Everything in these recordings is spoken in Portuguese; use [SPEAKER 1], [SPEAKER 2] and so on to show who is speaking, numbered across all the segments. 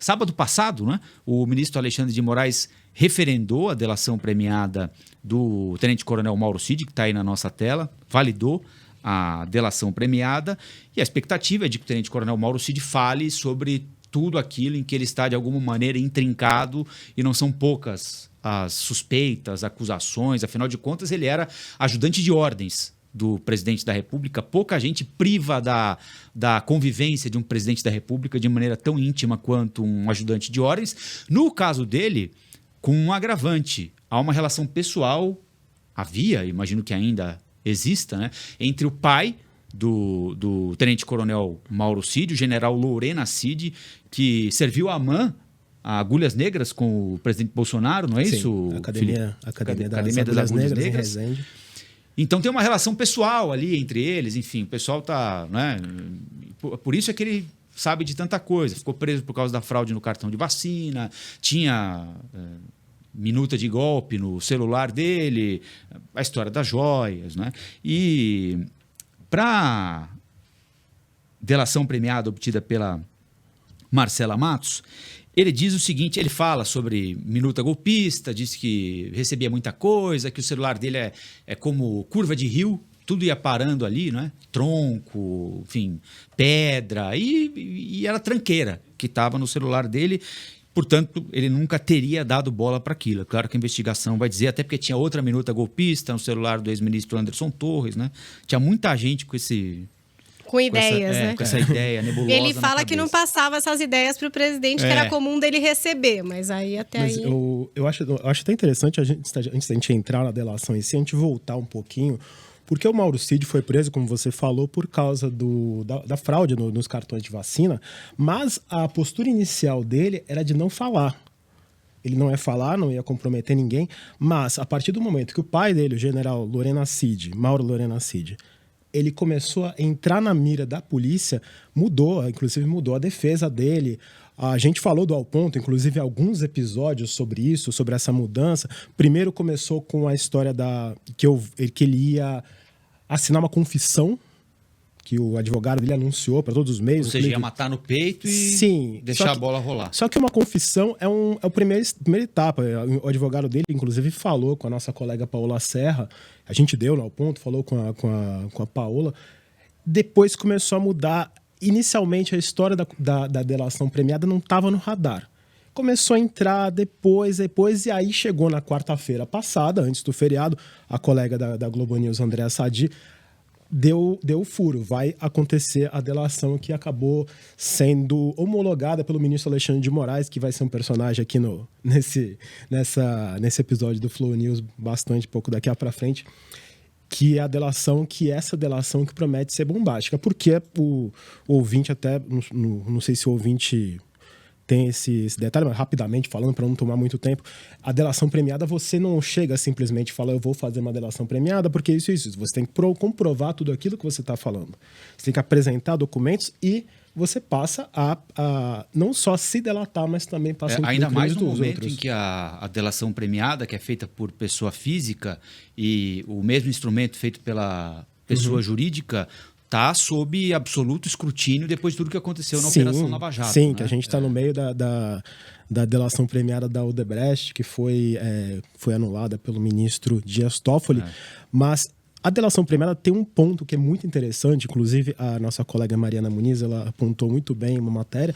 [SPEAKER 1] sábado passado, né, o ministro Alexandre de Moraes referendou a delação premiada do tenente-coronel Mauro Cid, que está aí na nossa tela, validou a delação premiada, e a expectativa é de que o tenente-coronel Mauro Cid fale sobre tudo aquilo em que ele está de alguma maneira intrincado, e não são poucas as suspeitas, acusações, afinal de contas ele era ajudante de ordens do presidente da República. Pouca gente priva da convivência de um presidente da República de maneira tão íntima quanto um ajudante de ordens. No caso dele, com um agravante, há uma relação pessoal, havia, imagino que ainda exista, né, entre o pai do tenente-coronel Mauro Cid, o general Lorena Cid, que serviu a AMAN, a Agulhas Negras, com o presidente Bolsonaro, não é isso?
[SPEAKER 2] Academia das Agulhas Negras em Resende.
[SPEAKER 1] Então tem uma relação pessoal ali entre eles, enfim, o pessoal está, né, por isso é que ele sabe de tanta coisa. Ficou preso por causa da fraude no cartão de vacina, tinha minuta de golpe no celular dele, a história das joias, né? E para delação premiada obtida pela Marcela Matos, ele diz o seguinte, ele fala sobre minuta golpista, diz que recebia muita coisa, que o celular dele é como curva de rio, tudo ia parando ali, né? Tronco, enfim, pedra, e era tranqueira que estava no celular dele. Portanto, ele nunca teria dado bola para aquilo. Claro que a investigação vai dizer, até porque tinha outra minuta golpista no celular do ex-ministro Anderson Torres, né? Tinha muita gente com esse...
[SPEAKER 3] Com ideias, né?
[SPEAKER 1] Com essa ideia nebulosa.
[SPEAKER 3] Ele fala que não passava essas ideias para o presidente, que era comum dele receber, mas aí aí...
[SPEAKER 2] Eu acho até interessante, antes da gente entrar na delação em si, a gente voltar um pouquinho, porque o Mauro Cid foi preso, como você falou, por causa da fraude nos cartões de vacina, mas a postura inicial dele era de não falar. Ele não ia falar, não ia comprometer ninguém, mas a partir do momento que o pai dele, o general Mauro Lorena Cid, ele começou a entrar na mira da polícia, inclusive mudou a defesa dele. A gente falou do Ao Ponto, inclusive alguns episódios sobre isso, sobre essa mudança. Primeiro começou com a história que ele ia assinar uma confissão, que o advogado dele anunciou para todos os meios.
[SPEAKER 1] Ou seja, ia matar no peito e deixar a bola rolar.
[SPEAKER 2] Só que uma confissão é a primeira etapa. O advogado dele, inclusive, falou com a nossa colega Paola Serra, a gente deu Ao Ponto, falou com a Paola. Depois começou a mudar. Inicialmente, a história da delação premiada não estava no radar. Começou a entrar depois, e aí chegou na quarta-feira passada, antes do feriado, a colega da Globo News, Andréa Sadi, deu o furo. Vai acontecer a delação que acabou sendo homologada pelo ministro Alexandre de Moraes, que vai ser um personagem aqui nesse episódio do Flow News bastante pouco daqui para frente, que é essa delação que promete ser bombástica. Porque o ouvinte até, não sei se o ouvinte tem esse detalhe, mas rapidamente falando, para não tomar muito tempo, a delação premiada, você não chega simplesmente e fala, eu vou fazer uma delação premiada, porque isso. Você tem que comprovar tudo aquilo que você está falando. Você tem que apresentar documentos e você passa a não só se delatar, mas também passa
[SPEAKER 1] ainda mais no momento em que a delação premiada, que é feita por pessoa física, e o mesmo instrumento feito pela pessoa jurídica, está sob absoluto escrutínio depois de tudo que aconteceu na Operação Lava Jato.
[SPEAKER 2] Sim,
[SPEAKER 1] né?
[SPEAKER 2] Que a gente está no meio da delação premiada da Odebrecht, que foi anulada pelo ministro Dias Toffoli. Mas a delação premiada tem um ponto que é muito interessante, inclusive a nossa colega Mariana Muniz, ela apontou muito bem uma matéria.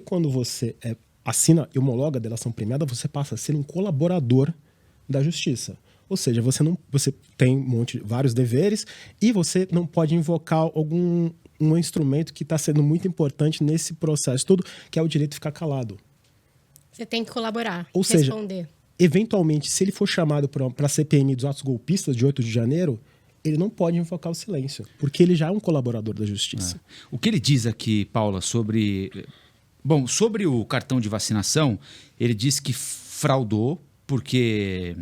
[SPEAKER 2] Quando você assina e homologa a delação premiada, você passa a ser um colaborador da justiça. Ou seja, você tem vários deveres e você não pode invocar um instrumento que está sendo muito importante nesse processo todo, que é o direito de ficar calado.
[SPEAKER 3] Você tem que colaborar,
[SPEAKER 2] Ou
[SPEAKER 3] responder.
[SPEAKER 2] Seja, eventualmente, se ele for chamado para a CPMI dos atos golpistas de 8 de janeiro, ele não pode invocar o silêncio, porque ele já é um colaborador da justiça.
[SPEAKER 1] O que ele diz aqui, Paula, sobre o cartão de vacinação, ele diz que fraudou porque...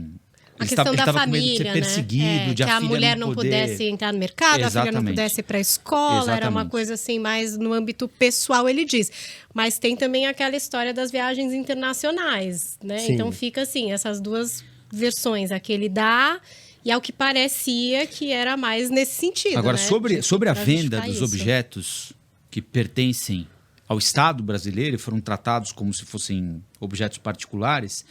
[SPEAKER 3] A questão da família,
[SPEAKER 1] com medo de ser perseguido, de
[SPEAKER 3] que a mulher não pudesse entrar no mercado, a filha não pudesse ir para a escola, era uma coisa assim mais no âmbito pessoal, ele diz. Mas tem também aquela história das viagens internacionais, né? Sim. Então fica assim, essas duas versões, a que ele dá e ao que parecia que era mais nesse sentido.
[SPEAKER 1] Agora,
[SPEAKER 3] né?
[SPEAKER 1] sobre a venda dos objetos que pertencem ao Estado brasileiro e foram tratados como se fossem objetos particulares,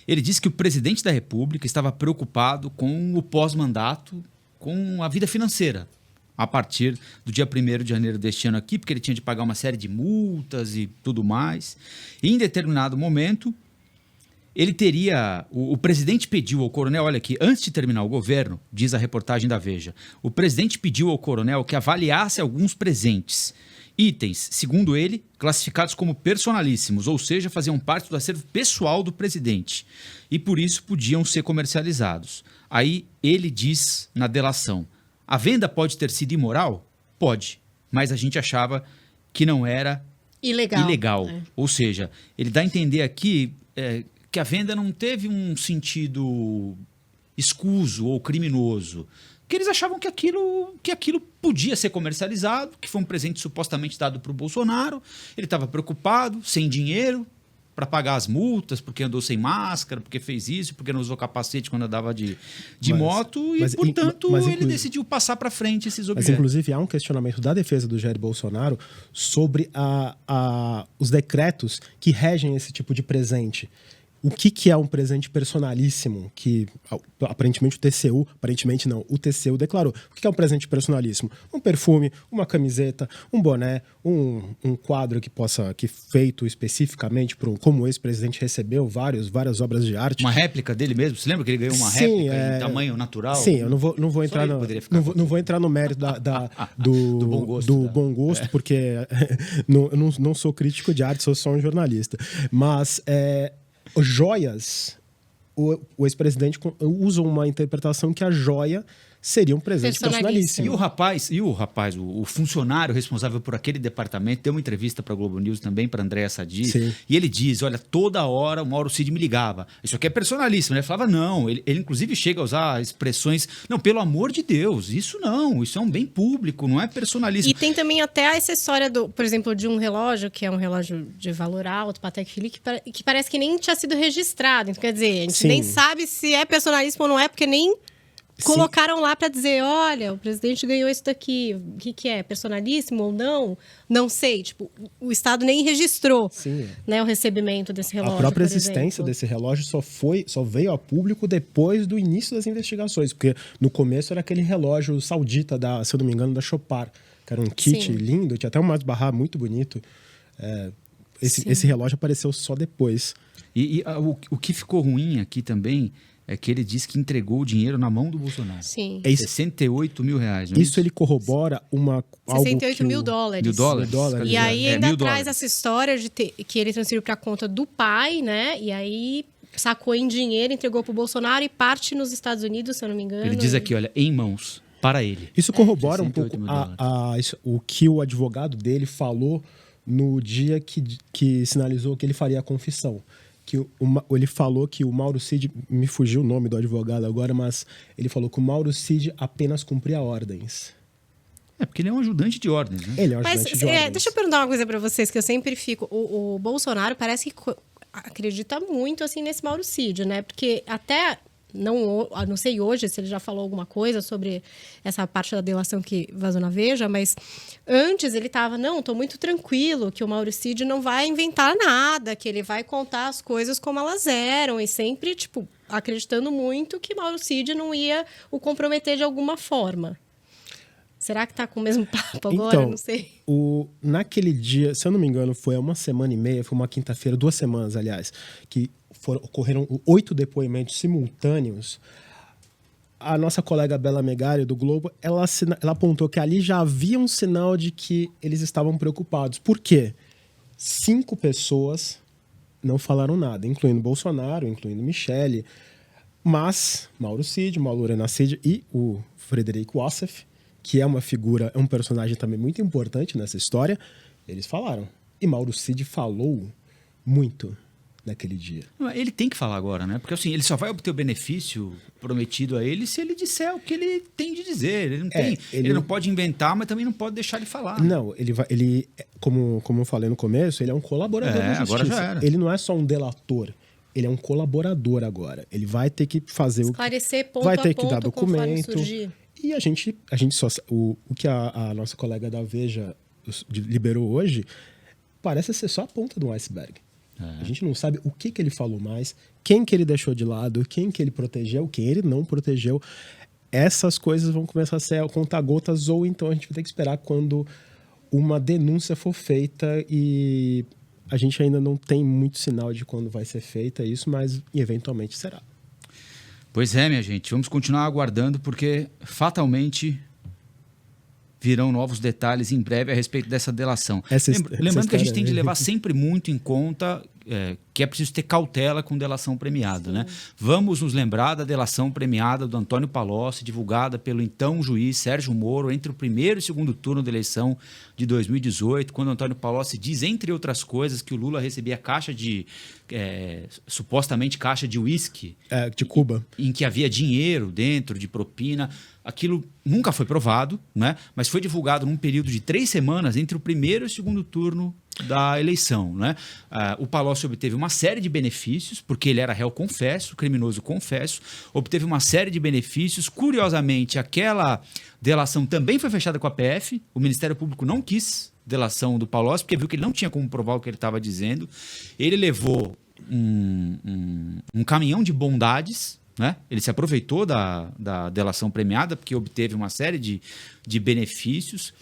[SPEAKER 1] ele disse que o presidente da República estava preocupado com o pós-mandato, com a vida financeira, a partir do dia 1º de janeiro deste ano aqui, porque ele tinha de pagar uma série de multas e tudo mais. E em determinado momento, ele teria... O presidente pediu ao coronel, olha aqui, antes de terminar o governo, diz a reportagem da Veja, o presidente pediu ao coronel que avaliasse alguns presentes, itens, segundo ele, classificados como personalíssimos, ou seja, faziam parte do acervo pessoal do presidente, e por isso podiam ser comercializados. Aí ele diz na delação, a venda pode ter sido imoral? Pode, mas a gente achava que não era ilegal. Ou seja, ele dá a entender aqui que a venda não teve um sentido escuso ou criminoso, que eles achavam que aquilo podia ser comercializado, que foi um presente supostamente dado para o Bolsonaro. Ele estava preocupado, sem dinheiro, para pagar as multas, porque andou sem máscara, porque fez isso, porque não usou capacete quando andava de moto, portanto, ele decidiu passar para frente esses objetos.
[SPEAKER 2] Mas, inclusive, há um questionamento da defesa do Jair Bolsonaro sobre os decretos que regem esse tipo de presente. O que é um presente personalíssimo que aparentemente o TCU declarou? O que é um presente personalíssimo? Um perfume, uma camiseta, um boné, um quadro que feito especificamente como o ex-presidente recebeu várias obras de arte.
[SPEAKER 1] Uma réplica dele mesmo? Você lembra que ele ganhou uma réplica em tamanho natural?
[SPEAKER 2] Sim, eu não vou entrar no mérito do bom gosto, porque eu não sou crítico de arte, sou só um jornalista. Mas joias, o ex-presidente usa uma interpretação que a joia seria um presente personalíssimo.
[SPEAKER 1] E o rapaz, o funcionário responsável por aquele departamento, deu uma entrevista para a Globo News também, para Andréa Sadi,
[SPEAKER 2] Sim.
[SPEAKER 1] E ele diz, olha, toda hora o Mauro Cid me ligava. Isso aqui é personalíssimo. Ele falava, não. Ele inclusive chega a usar expressões, não, pelo amor de Deus, isso é um bem público, não é personalíssimo.
[SPEAKER 3] E tem também até essa história, por exemplo, de um relógio, que é um relógio de valor alto, Patek Philippe, que parece que nem tinha sido registrado. Então, quer dizer, a gente
[SPEAKER 2] Sim.
[SPEAKER 3] nem sabe se é personalíssimo ou não é, porque nem... colocaram lá para dizer, olha, o presidente ganhou isso daqui, o que é? Personalíssimo ou não? Não sei, tipo, o Estado nem registrou, né, o recebimento desse relógio.
[SPEAKER 2] A própria existência desse relógio só veio a público depois do início das investigações, porque no começo era aquele relógio saudita, se eu não me engano, da Chopard, que era um kit lindo, tinha até um Masbarra muito bonito. Esse relógio apareceu só depois.
[SPEAKER 1] O que ficou ruim aqui também é que ele diz que entregou o dinheiro na mão do Bolsonaro.
[SPEAKER 3] Sim.
[SPEAKER 1] 68 mil reais. Não é
[SPEAKER 2] isso ele corrobora
[SPEAKER 3] 68 mil dólares.
[SPEAKER 1] $1.000?
[SPEAKER 3] E aí ainda traz essa história de que ele transferiu para a conta do pai, né? E aí sacou em dinheiro, entregou para o Bolsonaro e parte nos Estados Unidos, se eu não me engano.
[SPEAKER 1] Ele diz aqui, olha, em mãos, para ele.
[SPEAKER 2] Isso corrobora um pouco o que o advogado dele falou no dia que sinalizou que ele faria a confissão. Que ele falou que o Mauro Cid, me fugiu o nome do advogado agora, mas ele falou que o Mauro Cid apenas cumpria ordens.
[SPEAKER 1] Porque ele é um ajudante de ordens, né?
[SPEAKER 2] Ele é um ajudante de ordens.
[SPEAKER 3] Deixa eu perguntar uma coisa para vocês, que eu sempre fico... O Bolsonaro parece que acredita muito, assim, nesse Mauro Cid, né? Porque até... Não sei hoje se ele já falou alguma coisa sobre essa parte da delação que vazou na Veja, mas antes ele estava, estou muito tranquilo, que o Mauro Cid não vai inventar nada, que ele vai contar as coisas como elas eram, e sempre, acreditando muito que Mauro Cid não ia o comprometer de alguma forma. Será que está com o mesmo papo agora?
[SPEAKER 2] Então,
[SPEAKER 3] não sei.
[SPEAKER 2] Naquele dia, se eu não me engano, foi uma semana e meia, foi uma quinta-feira, 2 semanas, aliás, que ocorreram 8 depoimentos simultâneos. A nossa colega Bela Megali, do Globo, ela apontou que ali já havia um sinal de que eles estavam preocupados. Por quê? 5 pessoas não falaram nada, incluindo Bolsonaro, incluindo Michele, mas Mauro Cid, Maurlena Cid e o Frederico Wassef, que é um personagem também muito importante nessa história, eles falaram. E Mauro Cid falou muito naquele dia.
[SPEAKER 1] Ele tem que falar agora, né? Porque assim, ele só vai obter o benefício prometido a ele se ele disser o que ele tem de dizer. Ele não pode inventar, mas também não pode deixar de falar.
[SPEAKER 2] Não, ele como eu falei no começo, ele é um colaborador da justiça.
[SPEAKER 1] Agora já era.
[SPEAKER 2] Ele não é só um delator, ele é um colaborador agora. Ele vai ter que fazer
[SPEAKER 3] esclarecer ponto
[SPEAKER 2] vai ter
[SPEAKER 3] a
[SPEAKER 2] que
[SPEAKER 3] ponto,
[SPEAKER 2] dar documento.
[SPEAKER 3] E
[SPEAKER 2] a gente o que a nossa colega da Veja liberou hoje parece ser só a ponta do iceberg. A gente não sabe o que ele falou mais, quem que ele deixou de lado, quem que ele protegeu, quem ele não protegeu. Essas coisas vão começar a ser conta-gotas, ou então a gente vai ter que esperar quando uma denúncia for feita, e a gente ainda não tem muito sinal de quando vai ser feita isso, mas eventualmente será.
[SPEAKER 1] Pois é, minha gente, vamos continuar aguardando, porque fatalmente virão novos detalhes em breve a respeito dessa delação. Lembrando que a gente tem de levar sempre muito em conta que é preciso ter cautela com delação premiada. Né? Vamos nos lembrar da delação premiada do Antônio Palocci, divulgada pelo então juiz Sérgio Moro, entre o primeiro e segundo turno da eleição de 2018, quando Antônio Palocci diz, entre outras coisas, que o Lula recebia supostamente caixa de uísque.
[SPEAKER 2] De Cuba.
[SPEAKER 1] Em que havia dinheiro dentro, de propina. Aquilo nunca foi provado, né? Mas foi divulgado num período de 3 semanas entre o primeiro e o segundo turno da eleição. Né? O Palocci obteve uma série de benefícios, porque ele era réu confesso, criminoso confesso, obteve uma série de benefícios. Curiosamente, aquela delação também foi fechada com a PF, o Ministério Público não quis delação do Palocci, porque viu que ele não tinha como provar o que ele estava dizendo. Ele levou um caminhão de bondades, né? Ele se aproveitou da delação premiada, porque obteve uma série de benefícios.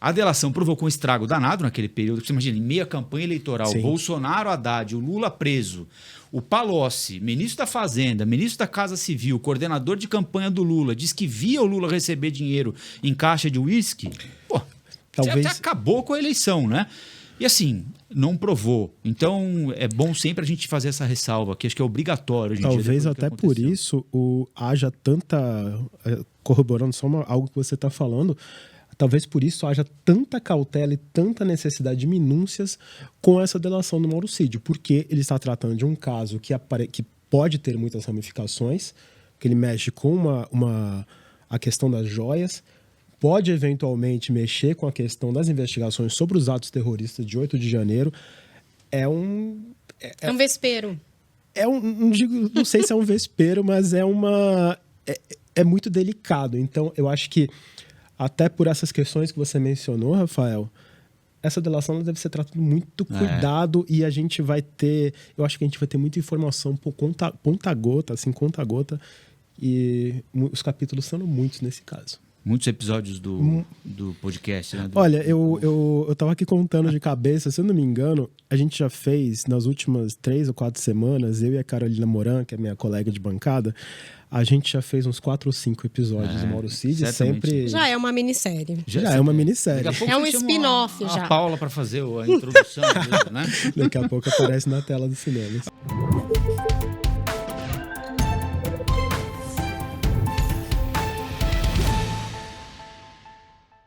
[SPEAKER 1] A delação provocou um estrago danado naquele período. Você imagina, em meia campanha eleitoral, Sim. Bolsonaro, Haddad, o Lula preso, o Palocci, ministro da Fazenda, ministro da Casa Civil, coordenador de campanha do Lula, diz que via o Lula receber dinheiro em caixa de uísque. Pô,
[SPEAKER 2] talvez...
[SPEAKER 1] até acabou com a eleição, né? E assim, não provou. Então, é bom sempre a gente fazer essa ressalva, que acho que é obrigatório.
[SPEAKER 2] Talvez até por isso haja tanta... Corroborando só algo que você está falando... Talvez por isso haja tanta cautela e tanta necessidade de minúcias com essa delação do Mauro Cid, porque ele está tratando de um caso que pode ter muitas ramificações, que ele mexe com a questão das joias, pode eventualmente mexer com a questão das investigações sobre os atos terroristas de 8 de janeiro. É um
[SPEAKER 3] vespeiro.
[SPEAKER 2] Não sei se é um vespeiro, mas é muito delicado. Então, eu acho que até por essas questões que você mencionou, Rafael, essa delação deve ser tratada com muito cuidado e eu acho que a gente vai ter muita informação por conta-gota, e os capítulos são muitos nesse caso.
[SPEAKER 1] Muitos episódios do podcast, né?
[SPEAKER 2] Olha, eu estava aqui contando de cabeça, se eu não me engano, a gente já fez nas últimas 3 ou 4 semanas, eu e a Carolina Moran, que é minha colega de bancada, a gente já fez uns 4 ou 5 episódios do Mauro Cid, sempre...
[SPEAKER 3] Já é uma minissérie.
[SPEAKER 2] Já é uma minissérie.
[SPEAKER 3] É um spin-off já.
[SPEAKER 1] A Paula para fazer a introdução, né?
[SPEAKER 2] Daqui a pouco aparece na tela do cinema.